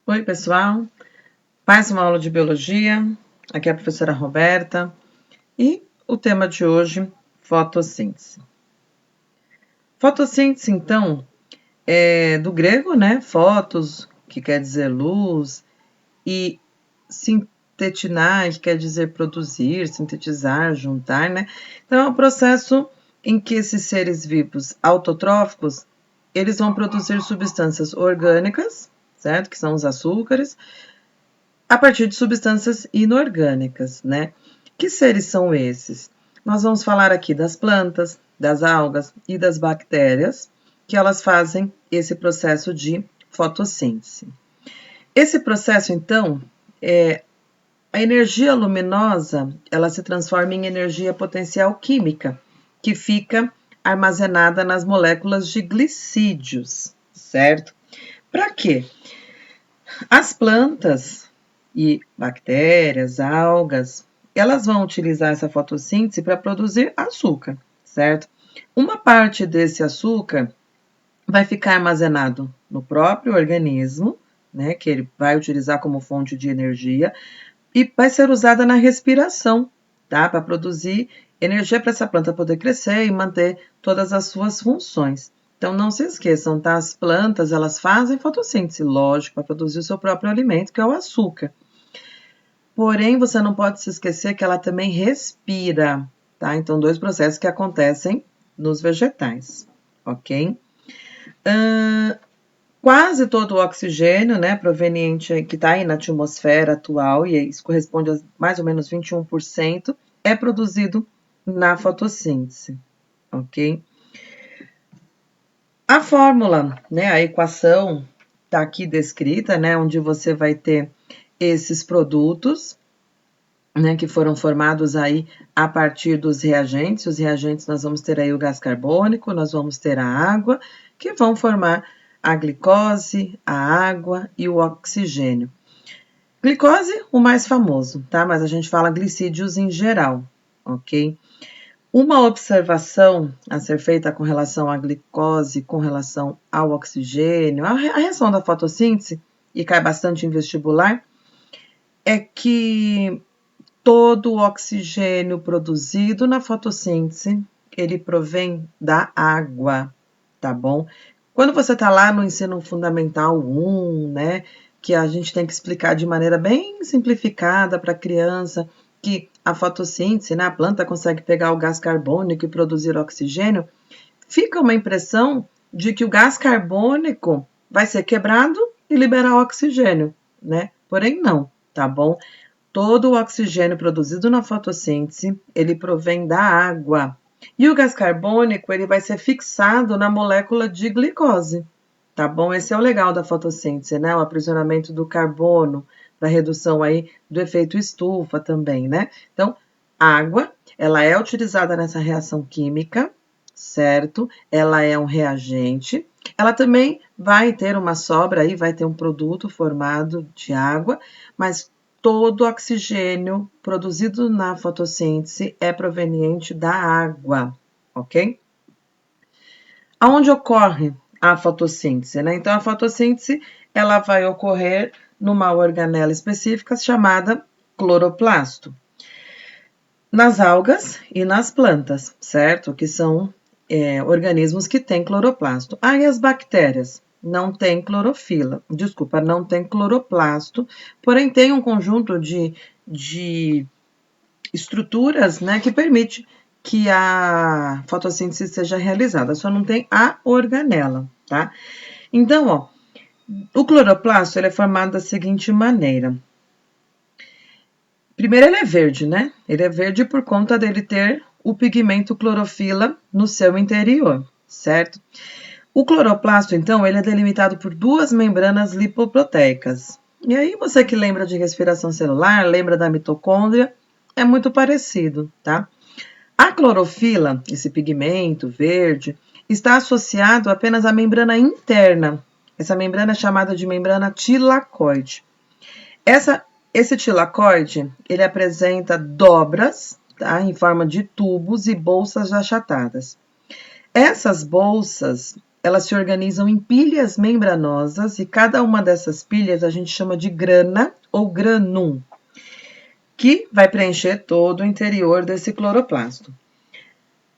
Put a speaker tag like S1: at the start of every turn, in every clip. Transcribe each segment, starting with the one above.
S1: Oi, pessoal. Mais uma aula de biologia. Aqui é a professora Roberta. E o tema de hoje, fotossíntese. Fotossíntese, então, é do grego, né? Fotos, que quer dizer luz, e sintetinar, que quer dizer produzir, sintetizar, juntar, né? Então, é um processo em que esses seres vivos autotróficos, eles vão produzir substâncias orgânicas, certo? Que são os açúcares, a partir de substâncias inorgânicas, né? Que seres são esses? Nós vamos falar aqui das plantas, das algas e das bactérias, que elas fazem esse processo de fotossíntese. Esse processo, então, a energia luminosa, ela se transforma em energia potencial química, que fica armazenada nas moléculas de glicídios, certo? Para quê? As plantas e bactérias, algas, elas vão utilizar essa fotossíntese para produzir açúcar, certo? Uma parte desse açúcar vai ficar armazenado no próprio organismo, né, que ele vai utilizar como fonte de energia, e vai ser usada na respiração, tá? Para produzir energia para essa planta poder crescer e manter todas as suas funções. Então, não se esqueçam, tá? As plantas, elas fazem fotossíntese, lógico, para produzir o seu próprio alimento, que é o açúcar. Porém, você não pode se esquecer que ela também respira, tá? Então, dois processos que acontecem nos vegetais, ok? Quase todo o oxigênio, né, proveniente, que está aí na atmosfera atual, e isso corresponde a mais ou menos 21%, é produzido na fotossíntese, ok? A fórmula, né, a equação está aqui descrita, né, onde você vai ter esses produtos, né, que foram formados aí a partir dos reagentes. Os reagentes nós vamos ter aí o gás carbônico, nós vamos ter a água, que vão formar a glicose, a água e o oxigênio. Glicose, o mais famoso, tá? Mas a gente fala glicídios em geral, ok? Uma observação a ser feita com relação à glicose, com relação ao oxigênio, a reação da fotossíntese, e cai bastante em vestibular, é que todo o oxigênio produzido na fotossíntese, ele provém da água, tá bom? Quando você tá lá no ensino fundamental 1, né, que a gente tem que explicar de maneira bem simplificada para a criança que a fotossíntese, né, a planta consegue pegar o gás carbônico e produzir oxigênio, fica uma impressão de que o gás carbônico vai ser quebrado e liberar oxigênio, né? Porém, não, tá bom? Todo o oxigênio produzido na fotossíntese, ele provém da água. E o gás carbônico, ele vai ser fixado na molécula de glicose, tá bom? Esse é o legal da fotossíntese, né? O aprisionamento do carbono, para redução aí do efeito estufa também, né? Então, água, ela é utilizada nessa reação química, certo? Ela é um reagente. Ela também vai ter uma sobra aí, vai ter um produto formado de água, mas todo o oxigênio produzido na fotossíntese é proveniente da água, ok? Aonde ocorre a fotossíntese, né? Então, a fotossíntese, ela vai ocorrer numa organela específica chamada cloroplasto. Nas algas e nas plantas, certo? Que são organismos que têm cloroplasto. Aí as bactérias não têm clorofila, desculpa, não tem cloroplasto, porém tem um conjunto de estruturas, né, que permite que a fotossíntese seja realizada, só não tem a organela, tá? Então, ó, o cloroplasto ele é formado da seguinte maneira. Primeiro, ele é verde, né? Ele é verde por conta dele ter o pigmento clorofila no seu interior, certo? O cloroplasto, então, ele é delimitado por duas membranas lipoproteicas. E aí, você que lembra de respiração celular, lembra da mitocôndria, é muito parecido, tá? A clorofila, esse pigmento verde, está associado apenas à membrana interna. Essa membrana é chamada de membrana tilacoide. Esse tilacoide, ele apresenta dobras, tá, em forma de tubos e bolsas achatadas. Essas bolsas, elas se organizam em pilhas membranosas e cada uma dessas pilhas a gente chama de grana ou granum, que vai preencher todo o interior desse cloroplasto.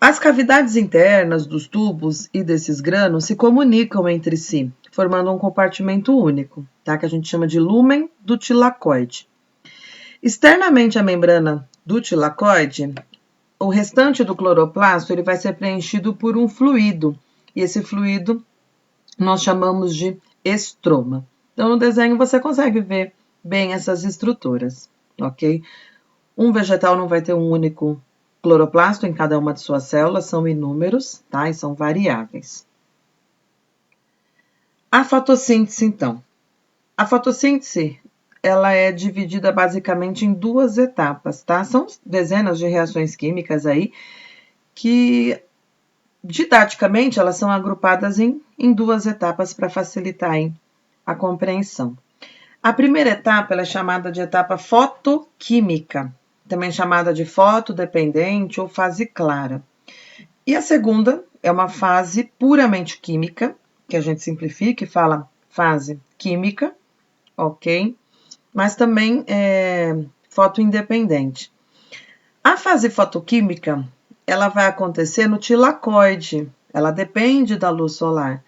S1: As cavidades internas dos tubos e desses grânulos se comunicam entre si, formando um compartimento único, tá? Que a gente chama de lúmen do tilacoide. Externamente à membrana do tilacoide, o restante do cloroplasto ele vai ser preenchido por um fluido, e esse fluido nós chamamos de estroma. Então, no desenho você consegue ver bem essas estruturas, ok? Um vegetal não vai ter um único cloroplasto em cada uma de suas células, são inúmeros, tá? E são variáveis. A fotossíntese, então. A fotossíntese, ela é dividida basicamente em duas etapas, tá? São dezenas de reações químicas aí que, didaticamente, elas são agrupadas em duas etapas para facilitar aí a compreensão. A primeira etapa ela é chamada de etapa fotoquímica, também chamada de fotodependente ou fase clara. E a segunda é uma fase puramente química, que a gente simplifica e fala fase química, ok? Mas também é fotoindependente. A fase fotoquímica, ela vai acontecer no tilacoide, ela depende da luz solar.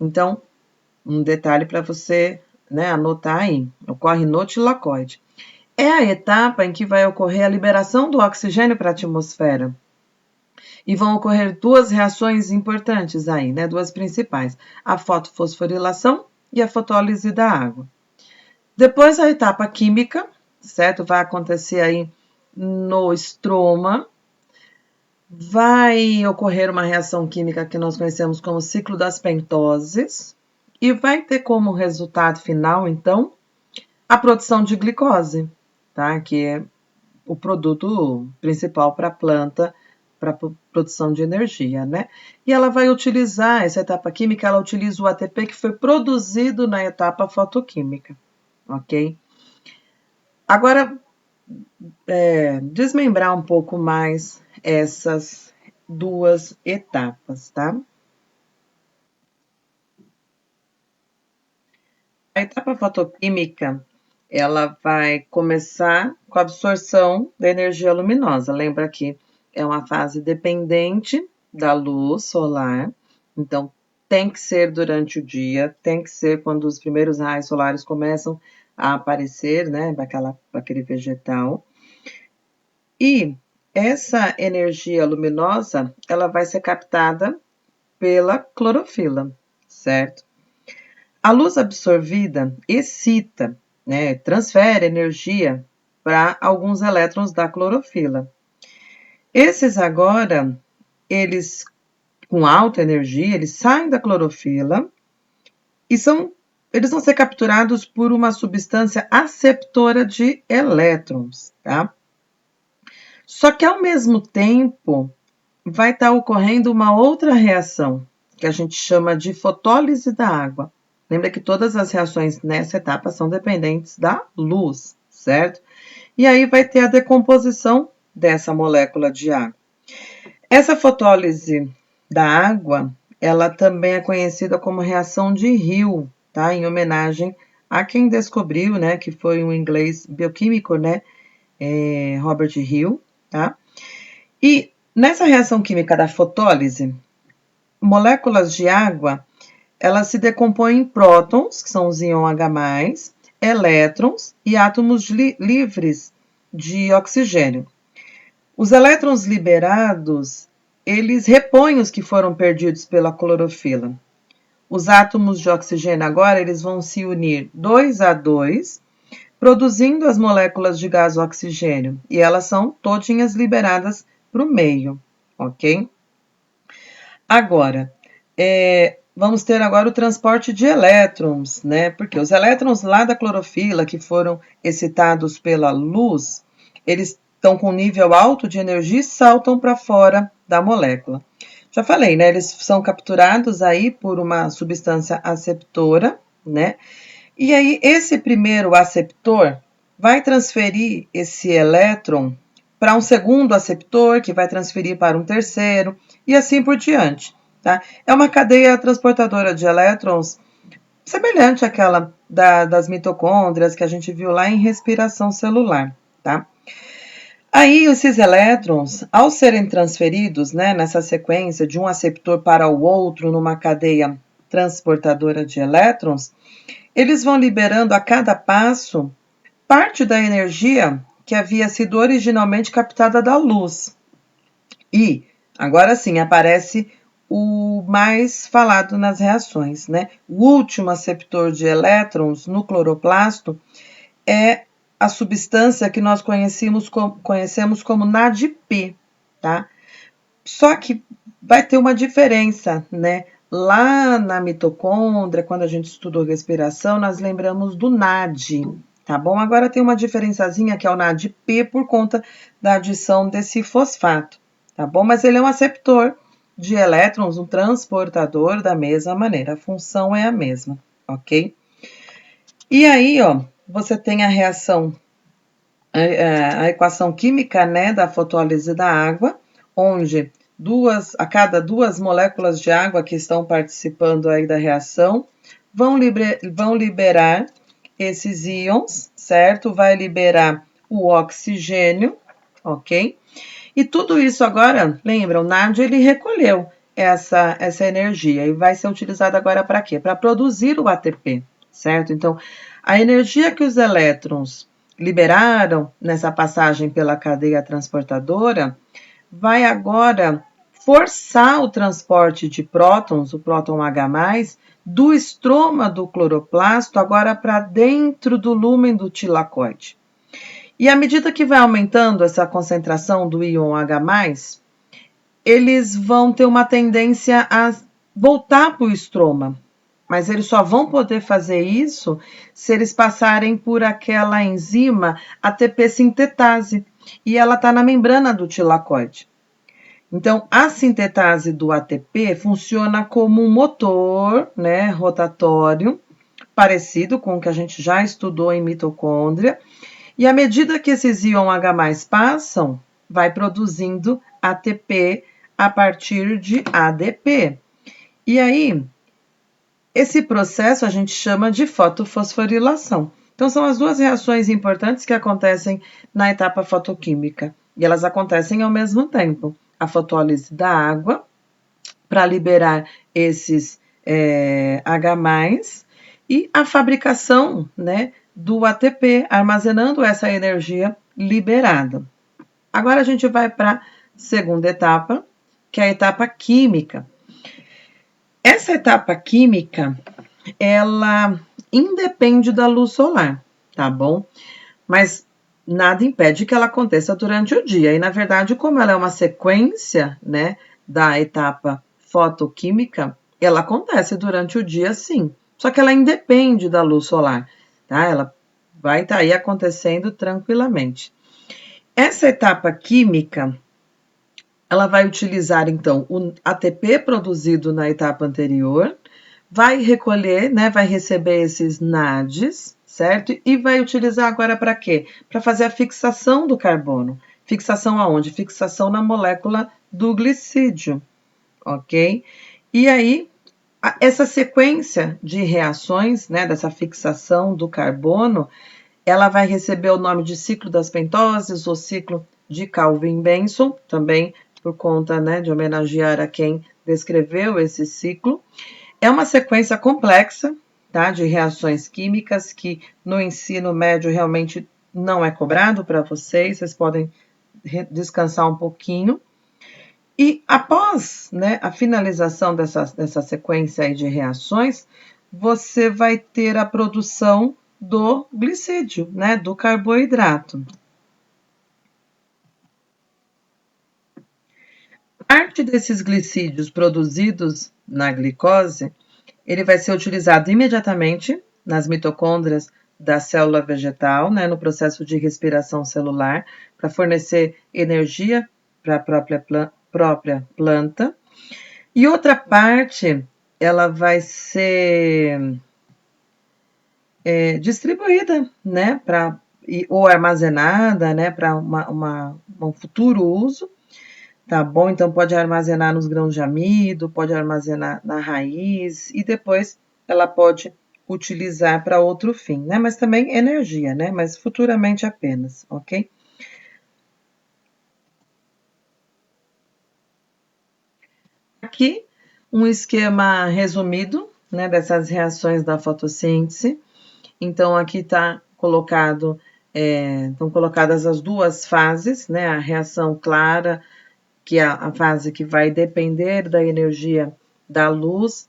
S1: Então, um detalhe para você, né, anotar aí, ocorre no tilacoide. É a etapa em que vai ocorrer a liberação do oxigênio para a atmosfera. E vão ocorrer duas reações importantes aí, né? Duas principais: a fotofosforilação e a fotólise da água. Depois a etapa química, certo? Vai acontecer aí no estroma. Vai ocorrer uma reação química que nós conhecemos como ciclo das pentoses. E vai ter como resultado final, então, a produção de glicose, tá? Que é o produto principal para a planta, para produção de energia, né? E ela vai utilizar, essa etapa química, ela utiliza o ATP que foi produzido na etapa fotoquímica, ok? Agora, desmembrar um pouco mais essas duas etapas, tá? A etapa fotoquímica, ela vai começar com a absorção da energia luminosa. Lembra que é uma fase dependente da luz solar, então tem que ser durante o dia, tem que ser quando os primeiros raios solares começam a aparecer, né, para aquele vegetal. E essa energia luminosa, ela vai ser captada pela clorofila, certo? A luz absorvida excita, né, transfere energia para alguns elétrons da clorofila. Esses agora, eles com alta energia, eles saem da clorofila e eles vão ser capturados por uma substância aceptora de elétrons, tá? Só que ao mesmo tempo vai estar ocorrendo uma outra reação, que a gente chama de fotólise da água. Lembra que todas as reações nessa etapa são dependentes da luz, certo? E aí vai ter a decomposição dessa molécula de água. Essa fotólise da água, ela também é conhecida como reação de Hill, tá? Em homenagem a quem descobriu, né? Que foi um inglês bioquímico, né? Robert Hill, tá? E nessa reação química da fotólise, moléculas de água elas se decompõem em prótons, que são os íons H+, elétrons e átomos livres de oxigênio. Os elétrons liberados, eles repõem os que foram perdidos pela clorofila. Os átomos de oxigênio agora, eles vão se unir 2 a 2, produzindo as moléculas de gás oxigênio, e elas são todinhas liberadas para o meio, ok? Agora, vamos ter agora o transporte de elétrons, né? Porque os elétrons lá da clorofila, que foram excitados pela luz, eles estão com nível alto de energia e saltam para fora da molécula. Já falei, né? Eles são capturados aí por uma substância aceptora, né? E aí, esse primeiro aceptor vai transferir esse elétron para um segundo aceptor, que vai transferir para um terceiro, e assim por diante. tá? É uma cadeia transportadora de elétrons semelhante àquela das mitocôndrias que a gente viu lá em respiração celular, tá? Aí, esses elétrons, ao serem transferidos, né, nessa sequência de um aceptor para o outro numa cadeia transportadora de elétrons, eles vão liberando a cada passo parte da energia que havia sido originalmente captada da luz. E, agora sim, aparece o mais falado nas reações, né? O último aceptor de elétrons no cloroplasto é a substância que nós conhecemos como NADP, tá? Só que vai ter uma diferença, né? Lá na mitocôndria, quando a gente estudou respiração, nós lembramos do NAD, tá bom? Agora tem uma diferençazinha que é o NADP por conta da adição desse fosfato, tá bom? Mas ele é um aceptor de elétrons, um transportador da mesma maneira, a função é a mesma, ok? E aí, ó, você tem a reação, a equação química, né, da fotólise da água, onde a cada duas moléculas de água que estão participando aí da reação vão liberar esses íons, certo? Vai liberar o oxigênio, ok? E tudo isso agora, lembra, o NAD ele recolheu essa energia e vai ser utilizada agora para quê? Para produzir o ATP, certo? Então, a energia que os elétrons liberaram nessa passagem pela cadeia transportadora vai agora forçar o transporte de prótons, o próton H+, do estroma do cloroplasto agora para dentro do lúmen do tilacoide. E à medida que vai aumentando essa concentração do íon H+, eles vão ter uma tendência a voltar para o estroma. Mas eles só vão poder fazer isso se eles passarem por aquela enzima ATP sintetase. E ela está na membrana do tilacoide. Então, a sintetase do ATP funciona como um motor, né, rotatório, parecido com o que a gente já estudou em mitocôndria. E à medida que esses íons H+ passam, vai produzindo ATP a partir de ADP. E aí, esse processo a gente chama de fotofosforilação. Então, são as duas reações importantes que acontecem na etapa fotoquímica. E elas acontecem ao mesmo tempo. A fotólise da água, para liberar esses H+, e a fabricação, né, do ATP, armazenando essa energia liberada. Agora a gente vai para a segunda etapa, que é a etapa química. Essa etapa química, ela independe da luz solar, tá bom? Mas nada impede que ela aconteça durante o dia. E, na verdade, como ela é uma sequência, né, da etapa fotoquímica, ela acontece durante o dia, sim. Só que ela independe da luz solar, tá? Ela vai estar aí acontecendo tranquilamente. Essa etapa química, ela vai utilizar, então, o ATP produzido na etapa anterior, vai recolher, né, vai receber esses NADs, certo? E vai utilizar agora para quê? Para fazer a fixação do carbono. Fixação aonde? Fixação na molécula do glicídio, ok? E aí, essa sequência de reações, né, dessa fixação do carbono, ela vai receber o nome de ciclo das pentoses ou ciclo de Calvin-Benson, também por conta, né, de homenagear a quem descreveu esse ciclo. É uma sequência complexa, tá, de reações químicas que no ensino médio realmente não é cobrado para vocês podem descansar um pouquinho. E após, né, a finalização dessa sequência aí de reações, você vai ter a produção do glicídio, né, do carboidrato. Parte desses glicídios produzidos na glicose, ele vai ser utilizado imediatamente nas mitocôndrias da célula vegetal, né, no processo de respiração celular, para fornecer energia para a própria planta. E outra parte, ela vai ser distribuída, né, ou armazenada, né, para um futuro uso, tá bom? Então, pode armazenar nos grãos de amido, pode armazenar na raiz e depois ela pode utilizar para outro fim, né? Mas também energia, né? Mas futuramente apenas, ok? Aqui, um esquema resumido, né, dessas reações da fotossíntese. Então, aqui está colocado, estão colocadas as duas fases, né? A reação clara, que é a fase que vai depender da energia da luz,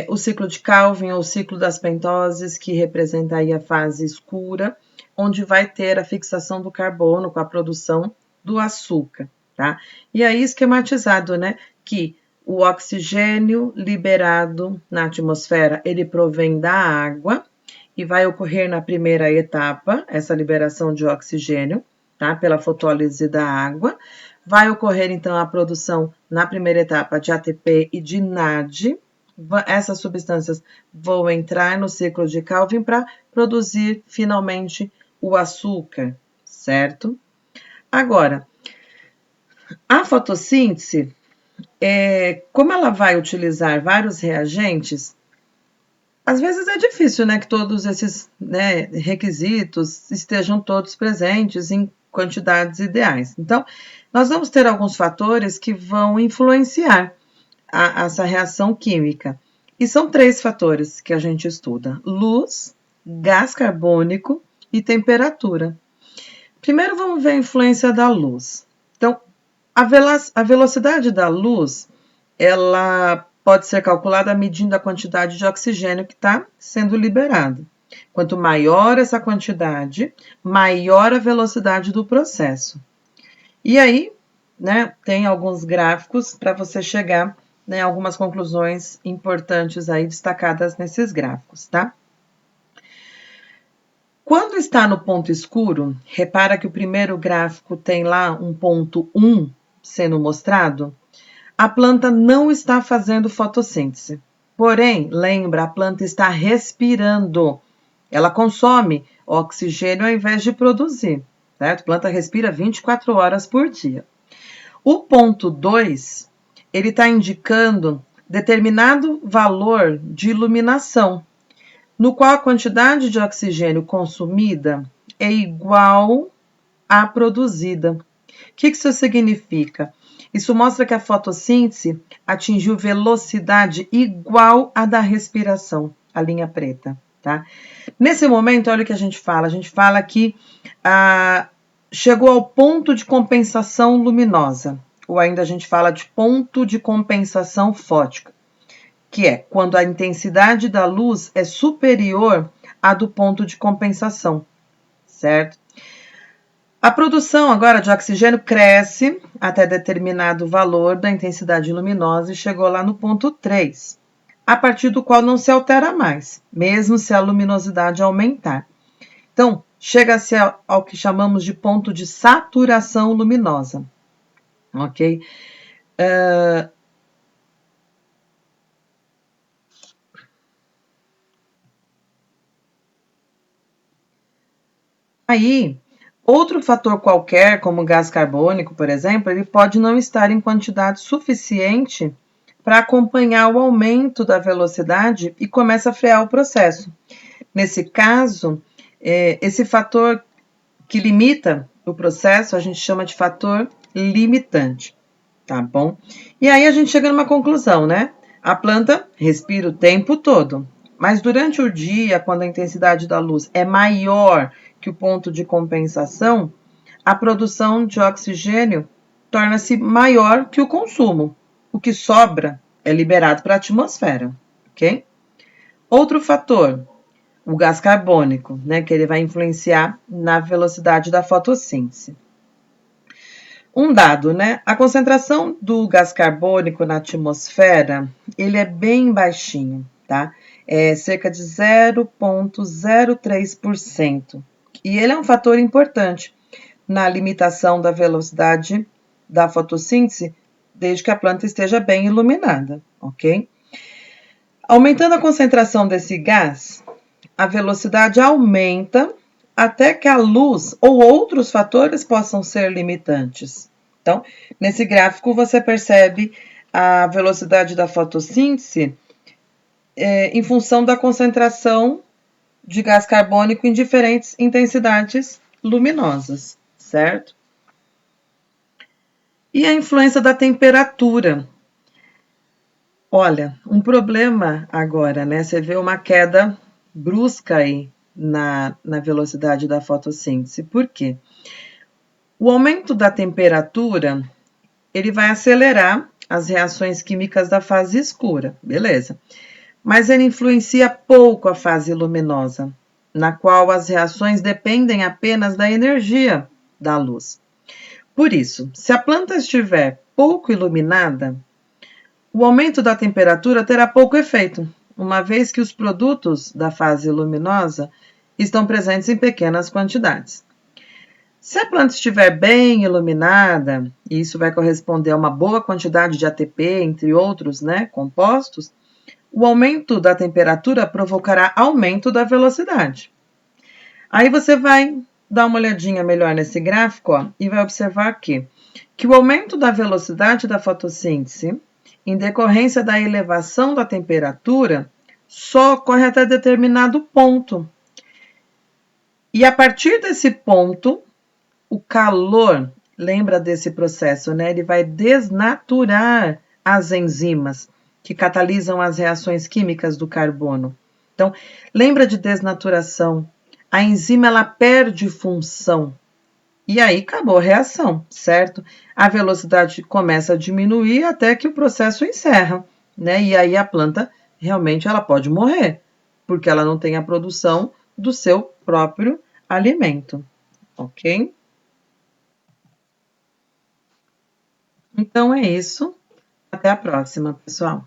S1: o ciclo de Calvin, ou o ciclo das pentoses, que representa aí a fase escura, onde vai ter a fixação do carbono com a produção do açúcar, tá? E aí esquematizado, né, que o oxigênio liberado na atmosfera, ele provém da água e vai ocorrer na primeira etapa, essa liberação de oxigênio, tá? Pela fotólise da água. Vai ocorrer, então, a produção, na primeira etapa, de ATP e de NAD. Essas substâncias vão entrar no ciclo de Calvin para produzir, finalmente, o açúcar, certo? Agora, a fotossíntese, como ela vai utilizar vários reagentes, às vezes é difícil, né, que todos esses, né, requisitos estejam todos presentes em quantidades ideais. Então, nós vamos ter alguns fatores que vão influenciar essa reação química. E são 3 fatores que a gente estuda: luz, gás carbônico e temperatura. Primeiro vamos ver a influência da luz. Então, a velocidade da luz, ela pode ser calculada medindo a quantidade de oxigênio que está sendo liberado. Quanto maior essa quantidade, maior a velocidade do processo. E aí, né, tem alguns gráficos para você chegar, né, algumas conclusões importantes aí destacadas nesses gráficos, tá? Quando está no ponto escuro, repara que o primeiro gráfico tem lá um ponto 1 sendo mostrado. A planta não está fazendo fotossíntese. Porém, lembra, a planta está respirando. Ela consome oxigênio ao invés de produzir, certo? A planta respira 24 horas por dia. O ponto 2, ele está indicando determinado valor de iluminação, no qual a quantidade de oxigênio consumida é igual à produzida. O que isso significa? Isso mostra que a fotossíntese atingiu velocidade igual à da respiração, a linha preta, tá? Nesse momento, olha o que a gente fala que chegou ao ponto de compensação luminosa, ou ainda a gente fala de ponto de compensação fótica, que é quando a intensidade da luz é superior à do ponto de compensação, certo? A produção agora de oxigênio cresce até determinado valor da intensidade luminosa e chegou lá no ponto 3, a partir do qual não se altera mais, mesmo se a luminosidade aumentar. Então, chega-se ao que chamamos de ponto de saturação luminosa, ok? Aí, outro fator qualquer, como gás carbônico, por exemplo, ele pode não estar em quantidade suficiente para acompanhar o aumento da velocidade e começa a frear o processo. Nesse caso, esse fator que limita o processo, a gente chama de fator limitante, tá bom? E aí a gente chega numa conclusão, né? A planta respira o tempo todo, mas durante o dia, quando a intensidade da luz é maior que o ponto de compensação, a produção de oxigênio torna-se maior que o consumo. O que sobra é liberado para a atmosfera, ok? Outro fator, o gás carbônico, né, que ele vai influenciar na velocidade da fotossíntese. Um dado, né? A concentração do gás carbônico na atmosfera, ele é bem baixinho, tá? É cerca de 0,03%. E ele é um fator importante na limitação da velocidade da fotossíntese, desde que a planta esteja bem iluminada, ok? Aumentando a concentração desse gás, a velocidade aumenta até que a luz ou outros fatores possam ser limitantes. Então, nesse gráfico você percebe a velocidade da fotossíntese em função da concentração de gás carbônico em diferentes intensidades luminosas, certo? E a influência da temperatura. Olha, um problema agora, né? Você vê uma queda brusca aí na velocidade da fotossíntese. Por quê? O aumento da temperatura, ele vai acelerar as reações químicas da fase escura, beleza. Mas ele influencia pouco a fase luminosa, na qual as reações dependem apenas da energia da luz. Por isso, se a planta estiver pouco iluminada, o aumento da temperatura terá pouco efeito, uma vez que os produtos da fase luminosa estão presentes em pequenas quantidades. Se a planta estiver bem iluminada, e isso vai corresponder a uma boa quantidade de ATP, entre outros, né, compostos, o aumento da temperatura provocará aumento da velocidade. Aí você vai dar uma olhadinha melhor nesse gráfico, ó, e vai observar que o aumento da velocidade da fotossíntese, em decorrência da elevação da temperatura, só ocorre até determinado ponto. E a partir desse ponto, o calor, lembra desse processo, né? Ele vai desnaturar as enzimas que catalisam as reações químicas do carbono. Então, lembra de desnaturação. A enzima ela perde função. E aí acabou a reação, certo? A velocidade começa a diminuir até que o processo encerra, né? E aí a planta realmente ela pode morrer, porque ela não tem a produção do seu próprio alimento, ok? Então é isso. Até a próxima, pessoal.